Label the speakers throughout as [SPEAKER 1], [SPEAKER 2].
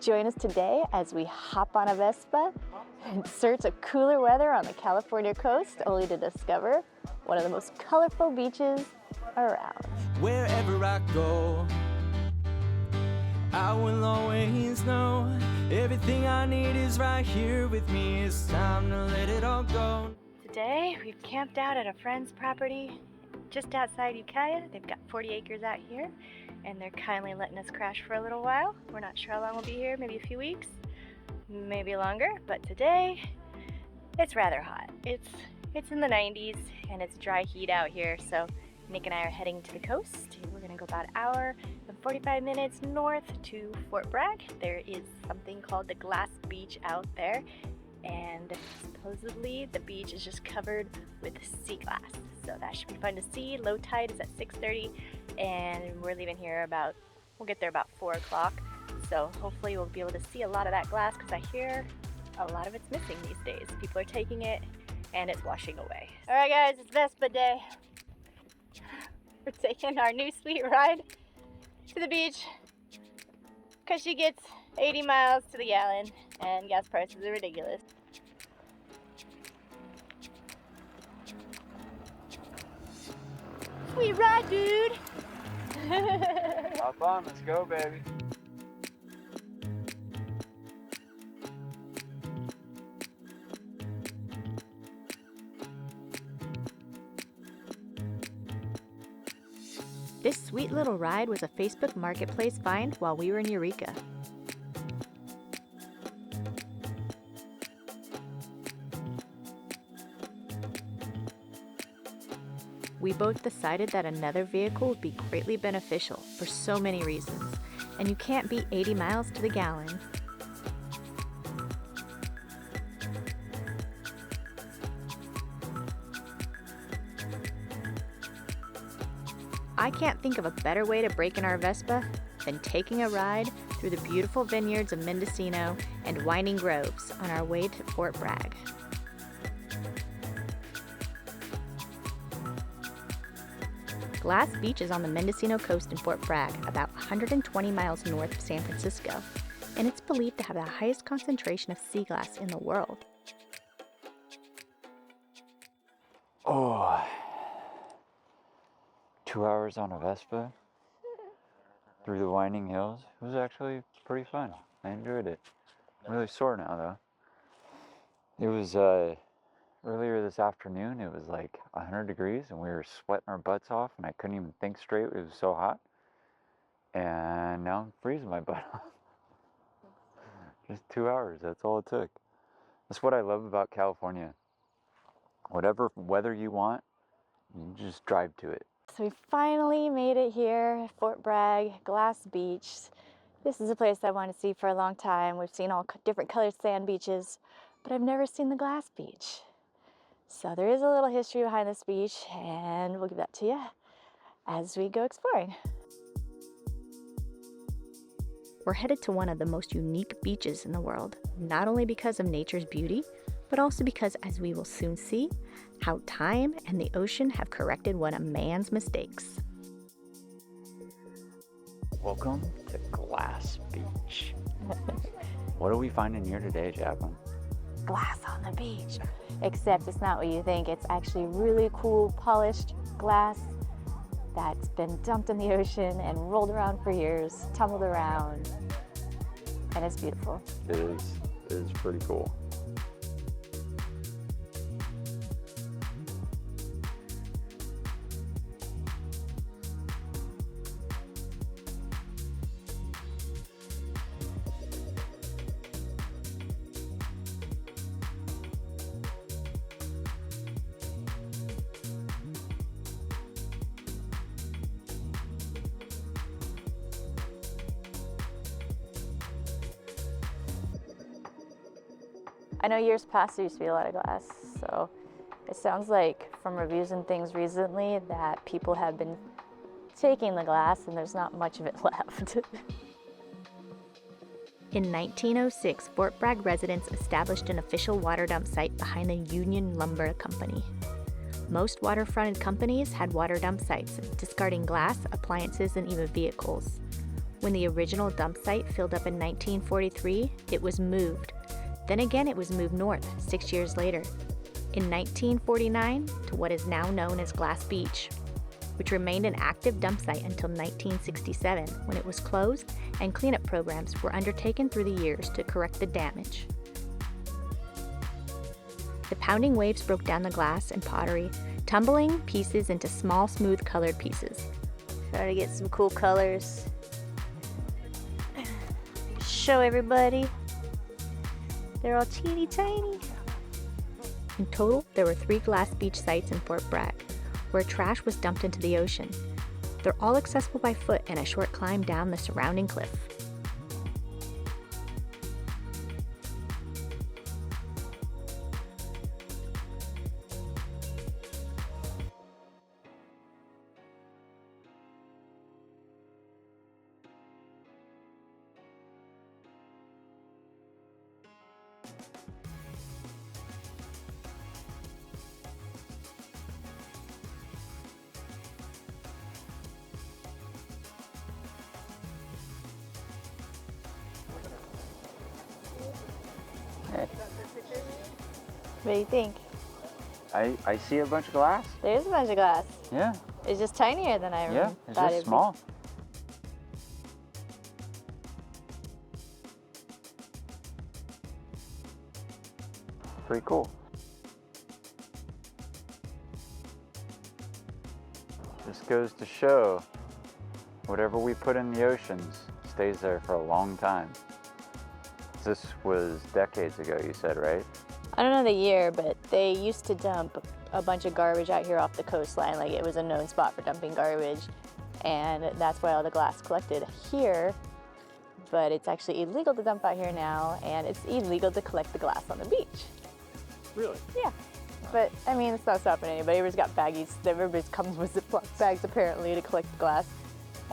[SPEAKER 1] Join us today as we hop on a Vespa in search of cooler weather on the California coast, only to discover one of the most colorful beaches around.
[SPEAKER 2] Wherever I go, I will always know everything I need is right here with me. It's time to let it all go.
[SPEAKER 1] Today we've camped out at a friend's property just outside Ukiah. They've got 40 acres out here and they're kindly letting us crash for a little while. We're not sure how long we'll be here, maybe a few weeks, maybe longer, but today it's rather hot. It's in the 90s and it's dry heat out here, so Nick and I are heading to the coast. We're gonna go about an hour and 45 minutes north to Fort Bragg. There is something called the Glass Beach out there, and supposedly the beach is just covered with sea glass. So that should be fun to see. Low tide is at 6:30 and we're leaving here we'll get there about 4 o'clock. So hopefully we'll be able to see a lot of that glass, because I hear a lot of it's missing these days. People are taking it and it's washing away. All right guys, it's Vespa day. We're taking our new sweet ride to the beach because she gets 80 miles to the gallon and gas prices are ridiculous. Sweet ride, dude!
[SPEAKER 3] Hop on, let's go, baby.
[SPEAKER 1] This sweet little ride was a Facebook Marketplace find while we were in Eureka. We both decided that another vehicle would be greatly beneficial for so many reasons, and you can't beat 80 miles to the gallon. I can't think of a better way to break in our Vespa than taking a ride through the beautiful vineyards of Mendocino and winding groves on our way to Fort Bragg. Glass Beach is on the Mendocino coast in Fort Bragg, about 120 miles north of San Francisco, and it's believed to have the highest concentration of sea glass in the world.
[SPEAKER 3] Oh, 2 hours on a Vespa through the winding hills. It was actually pretty fun. I enjoyed it. I'm really sore now though. It was earlier this afternoon, it was like 100 degrees and we were sweating our butts off and I couldn't even think straight. It was so hot. And now I'm freezing my butt off. Just 2 hours, that's all it took. That's what I love about California. Whatever weather you want, you just drive to it.
[SPEAKER 1] So we finally made it here, Fort Bragg, Glass Beach. This is a place I wanted to see for a long time. We've seen all different colored sand beaches, but I've never seen the Glass Beach. So there is a little history behind this beach, and we'll give that to you as we go exploring. We're headed to one of the most unique beaches in the world, not only because of nature's beauty, but also because, as we will soon see, how time and the ocean have corrected one of man's mistakes.
[SPEAKER 3] Welcome to Glass Beach. What are we finding here today, Jacqueline?
[SPEAKER 1] Glass on the beach. Except it's not what you think. It's actually really cool, polished glass that's been dumped in the ocean and rolled around for years, tumbled around, and it's beautiful.
[SPEAKER 3] It is pretty cool.
[SPEAKER 1] I know years past there used to be a lot of glass, so it sounds like from reviews and things recently that people have been taking the glass and there's not much of it left. In 1906, Fort Bragg residents established an official water dump site behind the Union Lumber Company. Most waterfronted companies had water dump sites, discarding glass, appliances, and even vehicles. When the original dump site filled up in 1943, it was moved. Then again, it was moved north 6 years later, in 1949, to what is now known as Glass Beach, which remained an active dump site until 1967, when it was closed and cleanup programs were undertaken through the years to correct the damage. The pounding waves broke down the glass and pottery, tumbling pieces into small, smooth colored pieces. Try to get some cool colors. Show everybody. They're all teeny tiny. In total, there were 3 glass beach sites in Fort Bragg, where trash was dumped into the ocean. They're all accessible by foot and a short climb down the surrounding cliff. What do you think?
[SPEAKER 3] I see a bunch of glass.
[SPEAKER 1] There's a bunch of glass.
[SPEAKER 3] Yeah.
[SPEAKER 1] It's just tinier than I
[SPEAKER 3] Yeah, it's
[SPEAKER 1] thought
[SPEAKER 3] just
[SPEAKER 1] it'd
[SPEAKER 3] small. Pretty cool. This goes to show whatever we put in the oceans stays there for a long time. This was decades ago, you said, right?
[SPEAKER 1] I don't know the year, but they used to dump a bunch of garbage out here off the coastline. Like, it was a known spot for dumping garbage, and that's why all the glass collected here. But it's actually illegal to dump out here now, and it's illegal to collect the glass on the beach.
[SPEAKER 3] Really?
[SPEAKER 1] Yeah, but I mean, it's not stopping anybody. Everybody's got baggies. Everybody comes with Ziploc bags apparently to collect the glass,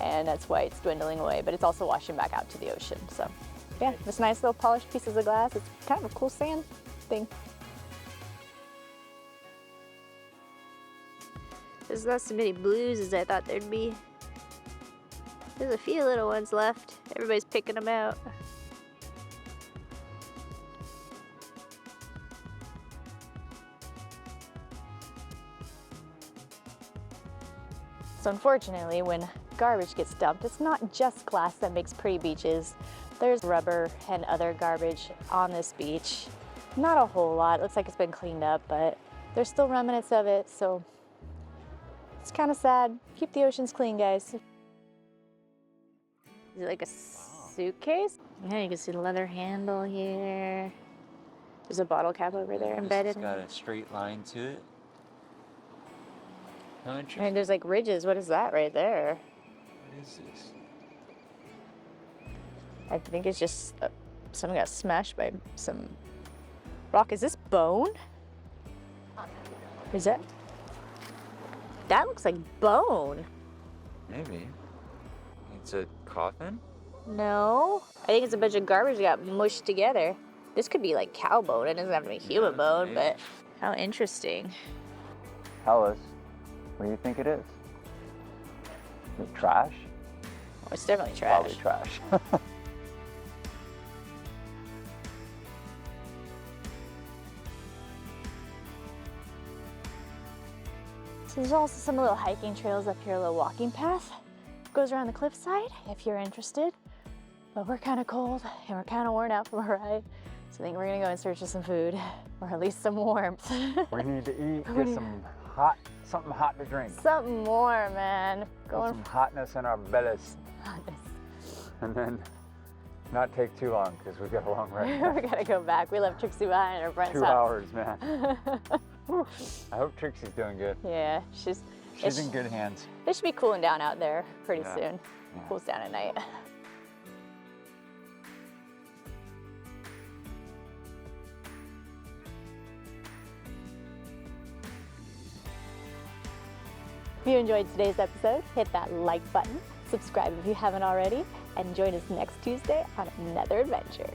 [SPEAKER 1] and that's why it's dwindling away. But it's also washing back out to the ocean. So, yeah, this nice little polished pieces of glass. It's kind of a cool sand thing. There's not so many blues as I thought there'd be. There's a few little ones left. Everybody's picking them out. So unfortunately, when garbage gets dumped, it's not just glass that makes pretty beaches. There's rubber and other garbage on this beach. Not a whole lot. It looks like it's been cleaned up, but there's still remnants of it, so it's kind of sad. Keep the oceans clean, guys. Is it like a suitcase? Yeah, you can see the leather handle here. There's a bottle cap over there embedded.
[SPEAKER 3] It's got a straight line to it. How interesting.
[SPEAKER 1] And there's like ridges. What is that right there?
[SPEAKER 3] What is this?
[SPEAKER 1] I think it's just something got smashed by some rock. Is this bone? Is that? That looks like bone.
[SPEAKER 3] Maybe. It's a coffin?
[SPEAKER 1] No. I think it's a bunch of garbage that got mushed together. This could be like cow bone. It doesn't have to be human bone, but how interesting.
[SPEAKER 3] Tell us, what do you think it is? Is it trash?
[SPEAKER 1] Oh, it's definitely trash.
[SPEAKER 3] Probably trash.
[SPEAKER 1] So there's also some little hiking trails up here, a little walking path. Goes around the cliffside if you're interested. But we're kind of cold and we're kind of worn out from our ride. So I think we're gonna go in search of some food, or at least some warmth.
[SPEAKER 3] We need to eat,
[SPEAKER 1] What do
[SPEAKER 3] get
[SPEAKER 1] you-
[SPEAKER 3] something hot to drink.
[SPEAKER 1] Something warm, man.
[SPEAKER 3] Put
[SPEAKER 1] Going
[SPEAKER 3] some hotness in our bellies. And then not take too long because we've got a long ride.
[SPEAKER 1] We gotta go back. We left Trixie behind at her friend's
[SPEAKER 3] 2
[SPEAKER 1] house.
[SPEAKER 3] hours, man. Whew. I hope Trixie's doing good.
[SPEAKER 1] Yeah, she's
[SPEAKER 3] in good hands.
[SPEAKER 1] It should be cooling down out there pretty
[SPEAKER 3] Yeah.
[SPEAKER 1] soon.
[SPEAKER 3] Yeah.
[SPEAKER 1] Cools down at night. If you enjoyed today's episode, hit that like button, subscribe if you haven't already, and join us next Tuesday on another adventure.